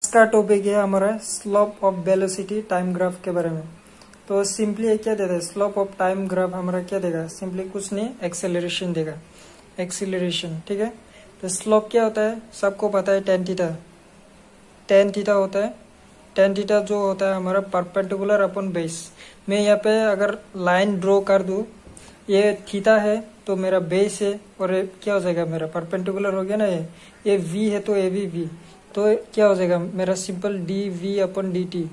का टॉपिक है हमारा slope of velocity time graph के बारे में। तो सिंपली क्या देता है, स्लोप ऑफ टाइम ग्राफ हमारा क्या देगा, सिंपली कुछ नहीं, एक्सेलरेशन देगा, एक्सीलरेशन। ठीक है, तो स्लोप क्या होता है, सबको पता है, टेन थीटा, टेन थीटा होता है। टेन थीटा जो होता है हमारा परपेंडिकुलर अपॉन बेस। मैं यहाँ पे अगर लाइन ड्रॉ कर दूं, ये थीटा है तो मेरा बेस है, और क्या हो जाएगा, मेरा परपेंडिकुलर हो गया ना, ये वी है तो ये भी वी, तो क्या हो जाएगा मेरा simple d v upon d t,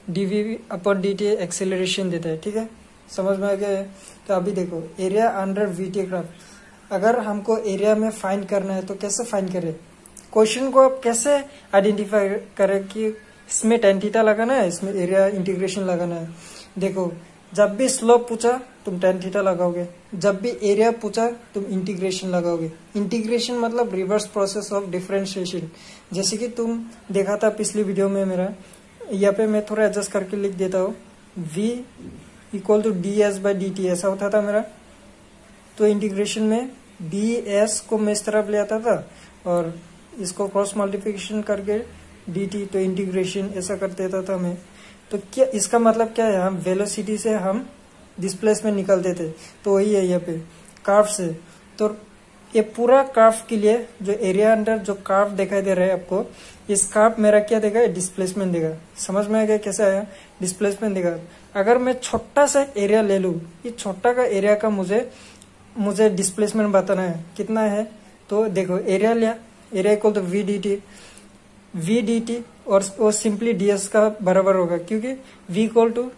d v upon d t acceleration देता है। ठीक है, समझ में आ गया है। तो अभी देखो, area under we T graph, अगर हमको एरिया में फाइंड करना है तो कैसे फाइंड करें, क्वेश्चन को आप कैसे आइडेंटिफाई करें कि इसमें टेन थीटा लगाना है, इसमें एरिया इंटीग्रेशन लगाना है। देखो, जब भी स्लोप पूछा तुम टेन थीटा लगाओगे, जब भी एरिया पूछा तुम इंटीग्रेशन लगाओगे। इंटीग्रेशन मतलब रिवर्स प्रोसेस ऑफ डिफरेंशिएशन। जैसे कि तुम देखा था पिछली वीडियो में मेरा, यहाँ पे मैं थोड़ा एडजस्ट करके लिख देता हूँ, v equal to d s by d t, ऐसा होता था मेरा। तो इंटीग्रेशन में डी एस को मैं इस तरफ ले आता था और इसको क्रॉस मल्टीप्लिकेशन करके डी टी, तो इंटीग्रेशन ऐसा कर देता था मैं। तो क्या इसका मतलब क्या है, हम वेलोसिटी से हम डिस्प्लेसमेंट निकलते थे, तो वही है यहाँ पे कर्व से। तो ये पूरा कर्व के लिए जो एरिया अंडर जो कर्व दिखाई दे रहा है आपको, इस कर्व मेरा क्या देगा, डिस्प्लेसमेंट देगा। समझ में आ गया कैसे आया, डिस्प्लेसमेंट देगा। अगर मैं छोटा सा एरिया ले लूं, ये छोटा का एरिया का मुझे डिस्प्लेसमेंट बताना है कितना है, तो देखो एरिया लिया, area equal to v d t, और वो सिंपली डी एस का बराबर होगा, क्योंकि v equal to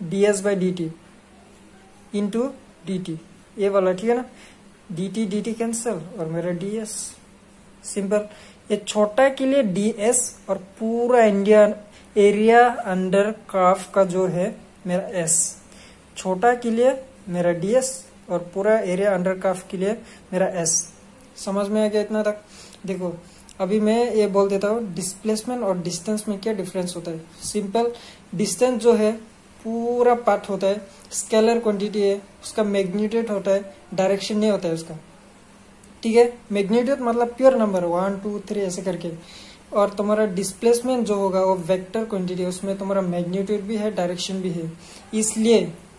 d s by d t into d t, ये वाला, ठीक है ना। डी टी कैंसिल और मेरा डी एस, सिंपल। ये छोटा के लिए डी एस और पूरा इंडिया एरिया अंडर कर्व का जो है मेरा एस, छोटा के लिए मेरा डी एस और पूरा एरिया अंडर कर्व के लिए मेरा एस। समझ में आ गया इतना तक। देखो अभी मैं ये बोल देता हूँ, डिस्प्लेसमेंट और डिस्टेंस में क्या डिफरेंस होता है। सिंपल, डिस्टेंस जो है पूरा पार्ट होता है, स्केलर क्वांटिटी है, उसका मैग्नीट्यूड होता है, डायरेक्शन नहीं होता है उसका। ठीक है, मैग्नीट्यूड मतलब प्योर नंबर 1 2 3 ऐसे करके, और तुम्हारा डिस्प्लेसमेंट जो होगा वो वेक्टर क्वांटिटी है, उसमें तुम्हारा मैग्नीट्यूड भी है, डायरेक्शन भी है।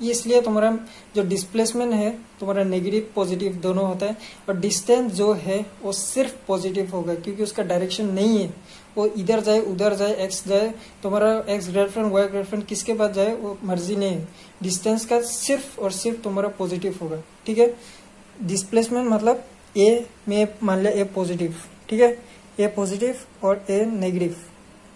इसलिए तुम्हारा जो डिस्प्लेसमेंट है तुम्हारा नेगेटिव पॉजिटिव दोनों होता है, और डिस्टेंस जो है वो सिर्फ पॉजिटिव होगा, क्योंकि उसका डायरेक्शन नहीं है, वो इधर जाए उधर जाए, एक्स जाए, तुम्हारा एक्स ग्रेडफ्रेंड वाई ग्रेडफ्रेंड किसके पास जाए वो मर्जी नहीं है। डिस्टेंस का सिर्फ और सिर्फ तुम्हारा पॉजिटिव होगा। ठीक है, डिस्प्लेसमेंट मतलब ए में मान लिया ए पॉजिटिव, ठीक है, ए पॉजिटिव और ए नेगेटिव,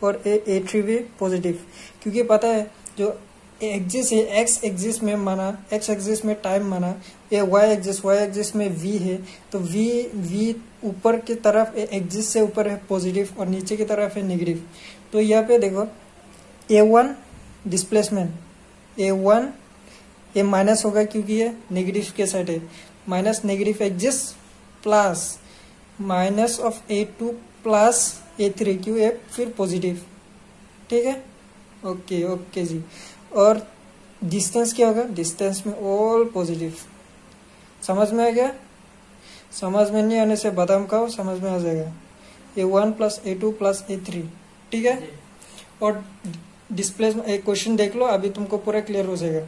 और ए थ्री भी पॉजिटिव, क्योंकि पता है जो एक्सिस है, एक्स एक्सिस में माना, एक्स एक्सिस में टाइम माना, ये वाई एक्सिस में वी है, तो वी ऊपर की तरफ एक्सिस से ऊपर है पॉजिटिव और नीचे की तरफ है नेगेटिव। तो यहाँ पे देखो a1 डिस्प्लेसमेंट, a1 ये माइनस होगा क्योंकि ये नेगेटिव के साइड है, minus negative axis plus minus of a2 plus a3, क्यों है फिर पॉजिटिव। ठीक है, ओके जी। और डिस्टेंस क्या होगा, डिस्टेंस में ऑल पॉजिटिव। समझ में आ गया, समझ में नहीं आने से बादाम खाओ, समझ में आ जाएगा। a1 plus a2 plus a3, ठीक है। और डिस्प्लेसमेंट एक क्वेश्चन देख लो, अभी तुमको पूरा क्लियर हो जाएगा।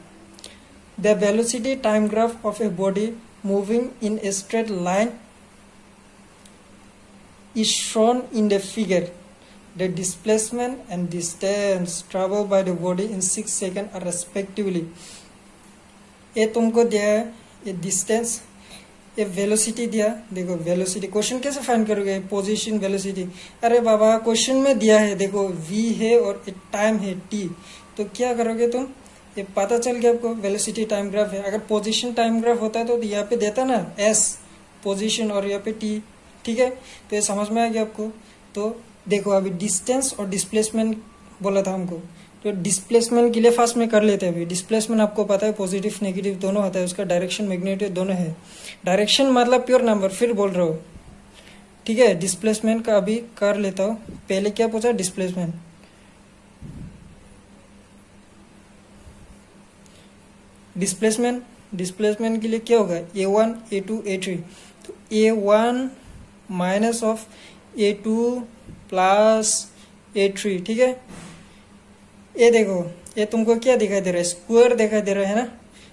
The velocity time graph of a body moving in a straight line is shown in the figure. The displacement and distance traveled by the body in 6 seconds are respectively। ये तुमको दिया है, ये डिस्टेंस, ये velocity दिया। देखो velocity, question कैसे find करोगे, पोजीशन वेलोसिटी, अरे बाबा क्वेश्चन में दिया है, देखो v है और टाइम है t, तो क्या करोगे तुम, ये पता चल गया आपको वेलोसिटी टाइम ग्राफ है। अगर पोजीशन टाइम ग्राफ होता है तो यहाँ पे देता ना s पोजीशन और यहाँ पे t, ठीक है। तो ये समझ में आ गया आपको। तो देखो अभी डिस्टेंस और डिस्प्लेसमेंट बोला था हमको, तो डिस्प्लेसमेंट के लिए फास्ट में कर लेते हैं। अभी डिस्प्लेसमेंट आपको पता है पॉजिटिव नेगेटिव दोनों होता है, उसका डायरेक्शन मैग्नीट्यूड दोनों है। डायरेक्शन मतलब प्योर नंबर, फिर बोल रहा हूँ, ठीक है। डिस्प्लेसमेंट का अभी कर लेता हूँ। पहले क्या पूछा, डिस्प्लेसमेंट, डिस्प्लेसमेंट के लिए क्या होगा, a1 a2 a3, तो a1 minus of a2 plus a3, ठीक है। ये देखो, ये तुमको क्या दिखाई दे रहा है, स्क्वायर दिखाई दे रहा है ना,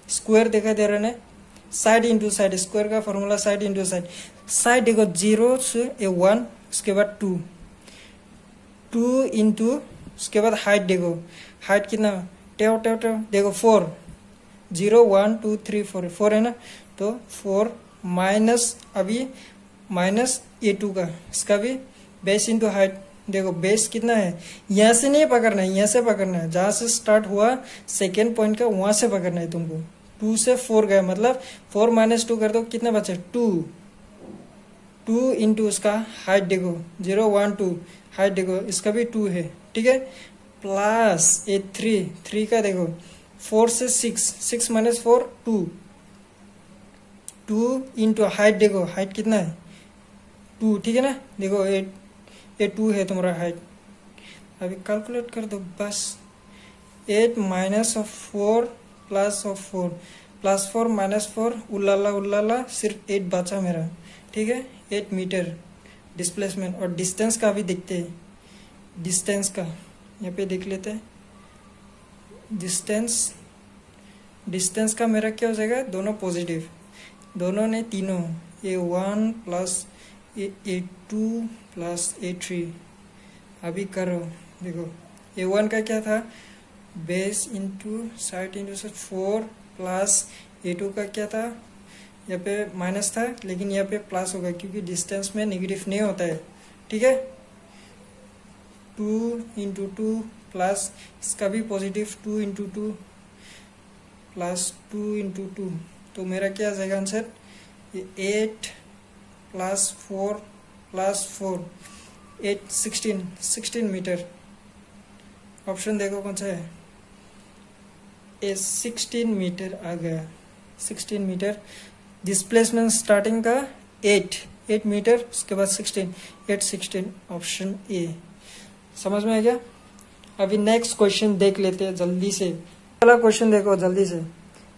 स्क्वायर दिखाई दे रहा है ना, साइड इंटू साइड, स्क्वायर का formula side into side. Side देखो 0 से 1, उसके बाद 2 इंटू, उसके बाद हाइट देखो, हाइट कितना, टेव टेव टेव देखो 4, 0 1 2 3 4 है ना, तो 4 माइनस, अभी माइनस a2 का, इसका भी बेस इंटू हाइट। देखो बेस कितना है, यहाँ से नहीं पकड़ना है, यहाँ से पकड़ना है, जहां से स्टार्ट हुआ सेकेंड पॉइंट का वहां से पकड़ना है तुमको। 2 से 4 गया, मतलब 4 माइनस 2 कर दो, कितना बचे 2 इंटू उसका हाइट देखो 0 1 2, हाइट देखो इसका भी 2 है, ठीक है, प्लस ए 3 का देखो 4 से 6 माइनस 4 2 इंटू हाइट देखो, हाइट कितना है 2, ठीक है ना। देखो ये 2 है तुम्हारा हाइट, अभी कैलकुलेट कर दो बस। 8 minus of 4 plus of 4, plus 4 minus 4, उल्लाला सिर्फ 8 बचा मेरा, ठीक है। 8 मीटर डिस्प्लेसमेंट। और डिस्टेंस का भी देखते हैं, डिस्टेंस का यहाँ पे देख लेते हैं। डिस्टेंस का मेरा क्या हो जाएगा, दोनों पॉजिटिव, दोनों ने तीनों, a1 plus a2 plus a3। अभी करो, देखो a1 का क्या था, base into side into side 4, plus a2 का क्या था, यहाँ पे माइनस था लेकिन यहाँ पे प्लस होगा क्योंकि डिस्टेंस में नेगेटिव नहीं होता है, ठीक है। 2 इंटू 2 प्लस इसका भी पॉजिटिव, 2 इंटू 2 प्लस 2 इंटू 2, तो मेरा क्या आ जाएगा answer, 8 plus 4 plus 4, 8 16 metre. Option देखो कौन सा है, ये 16 मीटर आ गया, 16 मीटर। डिस्प्लेसमेंट स्टार्टिंग का 8 मीटर, उसके बाद 16 ऑप्शन ए। समझ में आ गया। अभी नेक्स्ट क्वेश्चन देख लेते हैं जल्दी से। पहला क्वेश्चन देखो जल्दी से।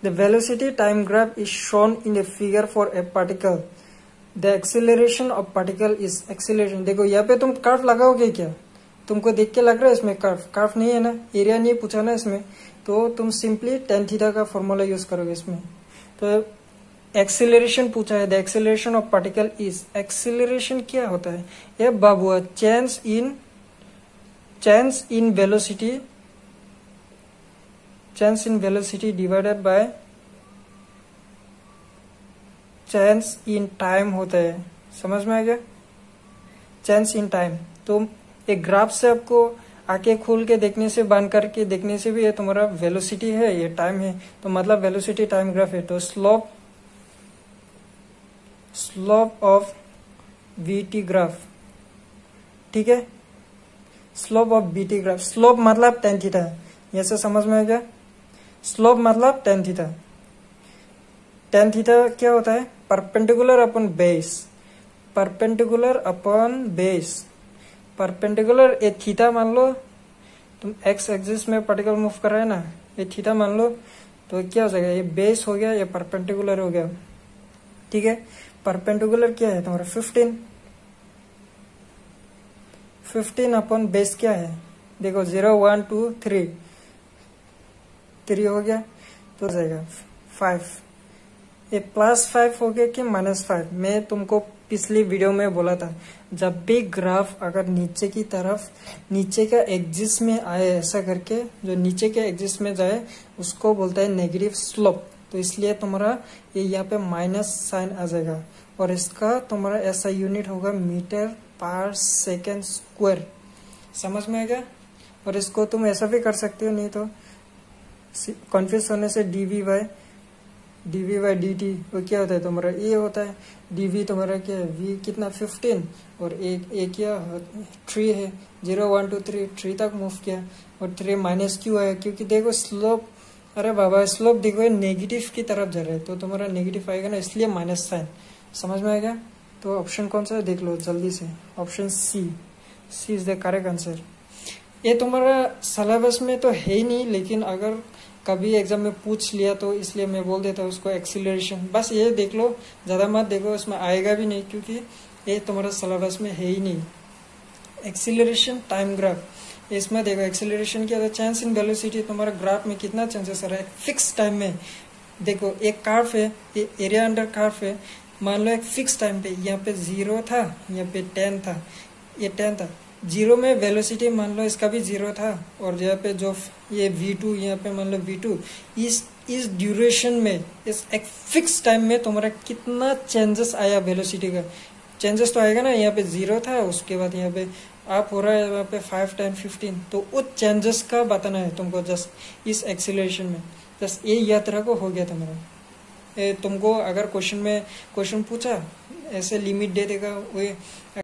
The velocity time graph is shown in a figure for a particle, the acceleration of particle is acceleration. देखो यहाँ पे तुम कर्व लगाओगे क्या, तुमको देख के लग रहा है इसमें कर्व नहीं है ना, एरिया नहीं पूछा ना इसमें, तो तुम सिंपली tan थीटा का फॉर्मूला यूज करोगे इसमें। तो एक्सेलरेशन पूछा है, the acceleration of particle is, acceleration क्या होता है, ये बाबू change in velocity divided by change in time होता है। समझ में आ गया, चेंज इन टाइम। तो एक ग्राफ से आपको आंखें खोल के देखने से, बंद करके देखने से भी ये तुम्हारा वेलोसिटी है, ये टाइम है, तो मतलब वेलोसिटी टाइम ग्राफ है। तो स्लोप ऑफ वीटी ग्राफ, ठीक है, slope of BT graph. Slope मतलब tan थीटा, ये से समझ में आ गया। स्लोप मतलब tan थीटा। tan थीटा क्या होता है, perpendicular upon base, perpendicular upon base. Perpendicular A theta मान लो, तुम एक्स एक्सिस में पार्टिकल मूव कर रहा है ना, ये थीटा मान लो, तो क्या हो जाएगा, ये बेस हो गया, ये परपेंडिकुलर हो गया, ठीक है। परपेंडिकुलर क्या है तुम्हारा 15 अपॉन बेस क्या है, देखो 0 1 2 3 हो गया, तो हो जाएगा 5। ये +5 हो गया कि -5। मैं तुमको पिछली वीडियो में बोला था, जब भी ग्राफ अगर नीचे की तरफ, नीचे का एक्सिस में आए ऐसा करके, जो नीचे के एक्सिस में जाए उसको बोलता है नेगेटिव स्लोप। तो इसलिए तुम्हारा ये यहाँ पे माइनस साइन आ जाएगा, और इसका तुम्हारा ऐसा यूनिट होगा मीटर पर सेकेंड स्क्वायर। समझ में आएगा। और इसको तुम ऐसा भी कर सकते हो, नहीं तो कन्फ्यूज होने से dv बाई dt, वो क्या होता है तुम्हारा ए होता है, dv तुम्हारा क्या है, v कितना 15, और ए क्या 3 है, 0 1 2 3 तक मूव किया, और 3 माइनस क्यों आया, क्योंकि देखो स्लोप, अरे बाबा स्लोप देखो नेगेटिव की तरफ जा रहा है, तो तुम्हारा नेगेटिव आएगा ना, इसलिए माइनस साइन। समझ में आएगा। तो ऑप्शन कौन सा है देख लो जल्दी से, option C is the correct answer. ये तुम्हारा सिलेबस में तो है ही नहीं, लेकिन अगर कभी एग्जाम में पूछ लिया तो इसलिए मैं बोल देता हूँ उसको एक्सीलरेशन। बस ये देख लो, ज़्यादा मत देखो, इसमें आएगा भी नहीं क्योंकि ये तुम्हारा सिलेबस में है ही नहीं। एक्सीलरेशन टाइम ग्राफ इसमें देखो एक्सेलरेशन क्या था, चेंज इन वेलोसिटी, तुम्हारा ग्राफ में कितना चेंजेस आ रहा है फिक्स टाइम में। देखो एक कर्व है, एरिया अंडर कर्व है, मान लो एक फिक्स टाइम पे यहाँ पे 0 था, यहाँ पे 10 था, ये 10 था। 0 में वेलोसिटी मान लो इसका भी 0 था, और यहाँ पे जो ये v2 यहाँ पे मान लो v2, इस ड्यूरेशन में, इस एक फिक्स टाइम में तुम्हारा कितना चेंजेस आया वेलोसिटी का, चेंजेस तो आएगा ना। यहाँ पे 0 था, उसके बाद यहाँ पे आप हो रहा है यहाँ पे 5, 10, 15, तो उस चेंजेस का बताना है तुमको जस्ट इस एक्सीलरेशन में। जस्ट ये यात्रा को हो गया तुम्हारा। तुमको अगर क्वेश्चन में क्वेश्चन पूछा ऐसे लिमिट दे देगा, वो